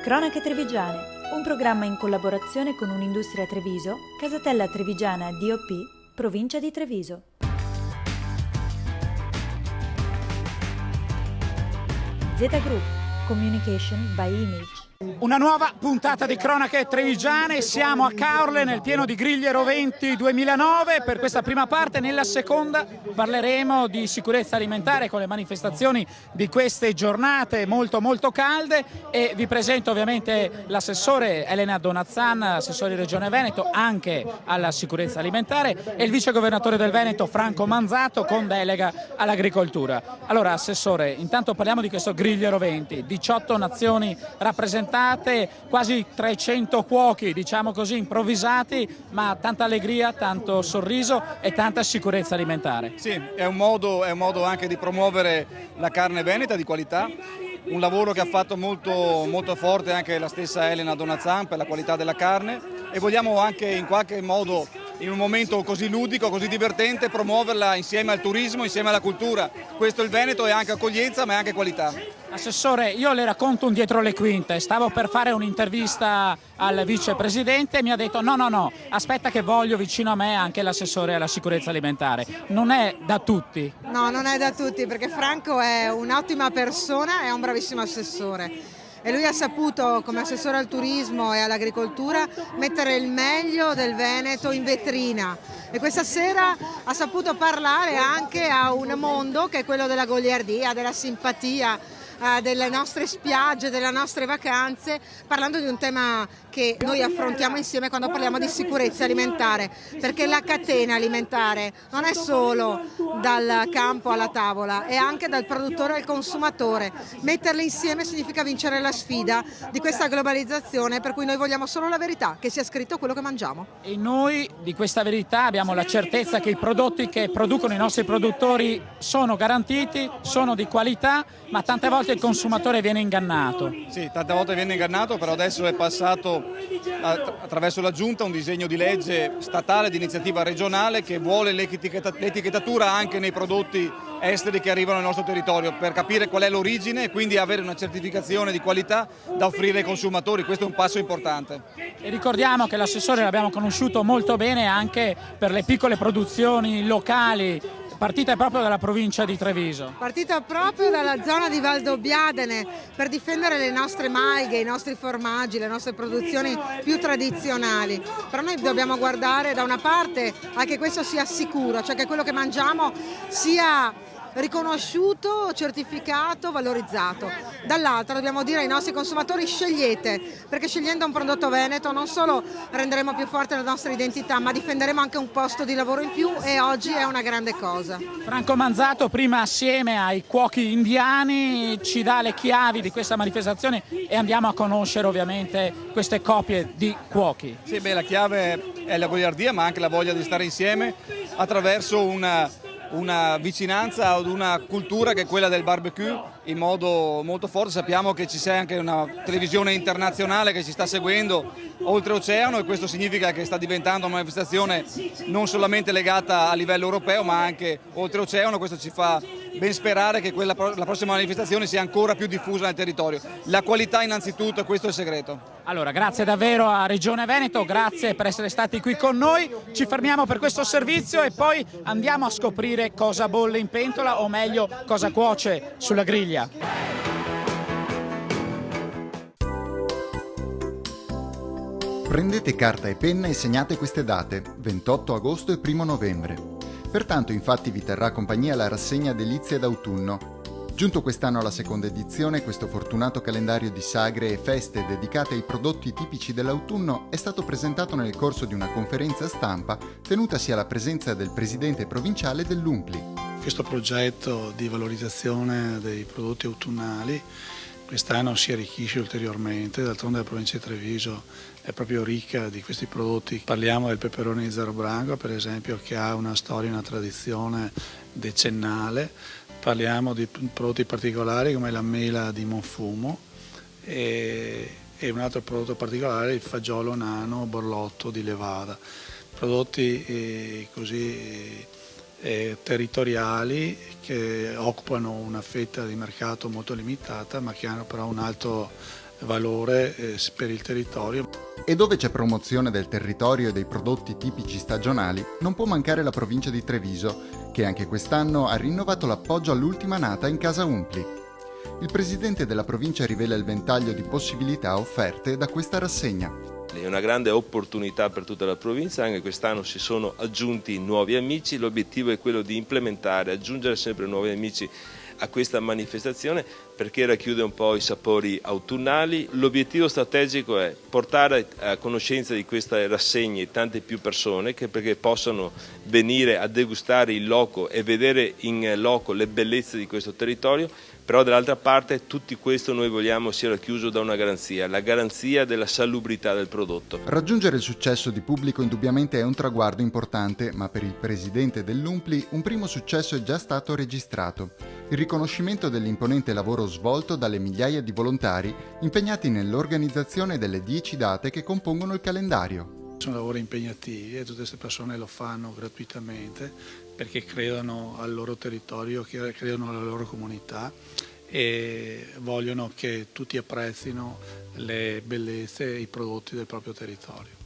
Cronache Trevigiane, un programma in collaborazione con Un'Industria Treviso, Casatella Trevigiana DOP, provincia di Treviso. Z Group, Communication by Image. Una nuova puntata di Cronache Trevigiane, siamo a Caorle nel pieno di Griglie Roventi 2009. Per questa prima parte, nella seconda parleremo di sicurezza alimentare con le manifestazioni di queste giornate molto calde e vi presento ovviamente l'assessore Elena Donazzan, assessore di Regione Veneto anche alla sicurezza alimentare, e il vicegovernatore del Veneto Franco Manzato con delega all'agricoltura. Allora assessore, intanto parliamo di questo Griglie Roventi, 18 nazioni rappresentate, quasi 300 cuochi, diciamo così, improvvisati, ma tanta allegria, tanto sorriso e tanta sicurezza alimentare. Sì, è un modo anche di promuovere la carne veneta di qualità, un lavoro che ha fatto molto forte anche la stessa Elena Donazzan per la qualità della carne, e vogliamo anche in qualche modo, in un momento così ludico, così divertente, promuoverla insieme al turismo, insieme alla cultura. Questo il Veneto è anche accoglienza ma è anche qualità. Assessore, io le racconto un dietro le quinte. Stavo per fare un'intervista al vicepresidente e mi ha detto no, aspetta che voglio vicino a me anche l'assessore alla sicurezza alimentare. Non è da tutti? No, non è da tutti, perché Franco è un'ottima persona e è un bravissimo assessore. E lui ha saputo, come assessore al turismo e all'agricoltura, mettere il meglio del Veneto in vetrina. E questa sera ha saputo parlare anche a un mondo che è quello della goliardia, della simpatia, delle nostre spiagge, delle nostre vacanze, parlando di un tema che noi affrontiamo insieme quando parliamo di sicurezza alimentare, perché la catena alimentare non è solo dal campo alla tavola, è anche dal produttore al consumatore. Metterle insieme significa vincere la sfida di questa globalizzazione, per cui noi vogliamo solo la verità, che sia scritto quello che mangiamo. E noi di questa verità abbiamo la certezza che i prodotti che producono i nostri produttori sono garantiti, sono di qualità, ma tante volte il consumatore viene ingannato. Sì, tante volte viene ingannato, però adesso è passato attraverso la Giunta un disegno di legge statale di iniziativa regionale che vuole l'etichettatura anche nei prodotti esteri che arrivano nel nostro territorio, per capire qual è l'origine e quindi avere una certificazione di qualità da offrire ai consumatori. Questo è un passo importante. E ricordiamo che l'assessore l'abbiamo conosciuto molto bene anche per le piccole produzioni locali, partita proprio dalla provincia di Treviso. Partita proprio dalla zona di Valdobbiadene per difendere le nostre malghe, i nostri formaggi, le nostre produzioni più tradizionali. Però noi dobbiamo guardare da una parte a che questo sia sicuro, cioè che quello che mangiamo sia riconosciuto, certificato, valorizzato. Dall'altra dobbiamo dire ai nostri consumatori: scegliete, perché scegliendo un prodotto veneto non solo renderemo più forte la nostra identità, ma difenderemo anche un posto di lavoro in più, e oggi è una grande cosa. Franco Manzato, prima assieme ai cuochi indiani, ci dà le chiavi di questa manifestazione e andiamo a conoscere ovviamente queste coppie di cuochi. Sì, la chiave è la goliardia, ma anche la voglia di stare insieme attraverso una vicinanza ad una cultura che è quella del barbecue in modo molto forte. Sappiamo che ci sia anche una televisione internazionale che ci sta seguendo oltreoceano, e questo significa che sta diventando una manifestazione non solamente legata a livello europeo ma anche oltreoceano. Questo ci fa ben sperare che la prossima manifestazione sia ancora più diffusa nel territorio. La qualità innanzitutto, e questo è il segreto. Allora, grazie davvero a Regione Veneto, grazie per essere stati qui con noi. Ci fermiamo per questo servizio e poi andiamo a scoprire cosa bolle in pentola, o meglio cosa cuoce sulla griglia. Prendete carta e penna e segnate queste date, 28 agosto e 1 novembre. Pertanto infatti vi terrà compagnia la rassegna Delizie d'autunno. Giunto quest'anno alla seconda edizione, questo fortunato calendario di sagre e feste dedicate ai prodotti tipici dell'autunno è stato presentato nel corso di una conferenza stampa tenutasi alla presenza del presidente provinciale dell'UNPLI. Questo progetto di valorizzazione dei prodotti autunnali quest'anno si arricchisce ulteriormente, d'altronde la provincia di Treviso è proprio ricca di questi prodotti. Parliamo del peperone di Zero Branco, per esempio, che ha una storia e una tradizione decennale. Parliamo di prodotti particolari come la mela di Monfumo e un altro prodotto particolare, il fagiolo nano borlotto di Levada. Prodotti così territoriali che occupano una fetta di mercato molto limitata, ma che hanno però un alto valore per il territorio. E dove c'è promozione del territorio e dei prodotti tipici stagionali, non può mancare la provincia di Treviso, che anche quest'anno ha rinnovato l'appoggio all'ultima nata in Casa Umpli. Il presidente della provincia rivela il ventaglio di possibilità offerte da questa rassegna. È una grande opportunità per tutta la provincia, anche quest'anno si sono aggiunti nuovi amici, l'obiettivo è quello di implementare, aggiungere sempre nuovi amici a questa manifestazione perché racchiude un po' i sapori autunnali. L'obiettivo strategico è portare a conoscenza di queste rassegne tante più persone perché possano venire a degustare il loco e vedere in loco le bellezze di questo territorio, però dall'altra parte tutto questo noi vogliamo sia racchiuso da una garanzia, la garanzia della salubrità del prodotto. Raggiungere il successo di pubblico indubbiamente è un traguardo importante, ma per il presidente dell'Umpli un primo successo è già stato registrato: il riconoscimento dell'imponente lavoro svolto dalle migliaia di volontari impegnati nell'organizzazione delle 10 date che compongono il calendario. Sono lavori impegnativi e tutte queste persone lo fanno gratuitamente perché credono al loro territorio, credono alla loro comunità e vogliono che tutti apprezzino le bellezze e i prodotti del proprio territorio.